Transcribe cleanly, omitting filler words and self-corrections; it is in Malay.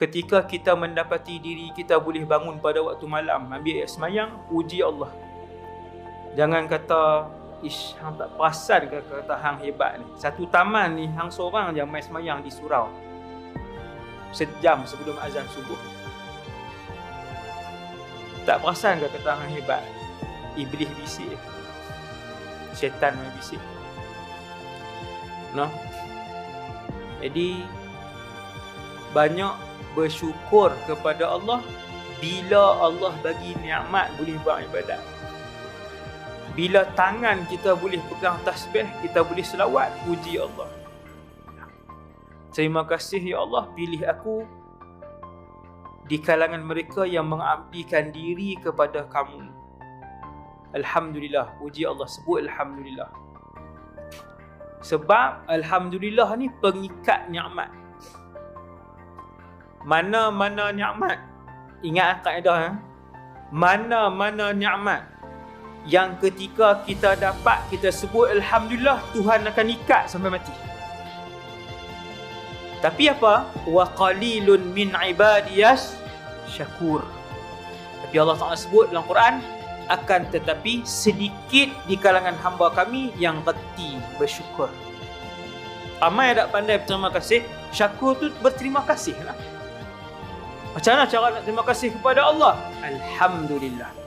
Ketika kita mendapati diri kita boleh bangun pada waktu malam, ambil semayang, puji Allah. Jangan kata, ish, hang tak perasan ke kata hang hebat ni. Satu taman ni, hang seorang je main semayang di surau. Sejam sebelum azan subuh. Tak perasan ke kata hang hebat? Iblis bisik. Syaitan main bisik. No? Jadi, banyak bersyukur kepada Allah bila Allah bagi nikmat boleh buat ibadat. Bila tangan kita boleh pegang tasbih, kita boleh selawat, puji Allah. Terima kasih ya Allah, pilih aku di kalangan mereka yang mengabdikan diri kepada kamu. Alhamdulillah, puji Allah, sebut Alhamdulillah. Sebab Alhamdulillah ni pengikat nikmat. Mana-mana nikmat, ingat kaedah, mana-mana nikmat yang ketika kita dapat, kita sebut Alhamdulillah, Tuhan akan ikat sampai mati. Tapi apa? Wa qalilun min ibadiyas syakur. Tapi Allah Ta'ala sebut dalam Quran, akan tetapi sedikit di kalangan hamba kami yang reti bersyukur. Ramai tak pandai berterima kasih. Syakur tu berterima kasih lah. Macam mana cara nak terima kasih kepada Allah? Alhamdulillah.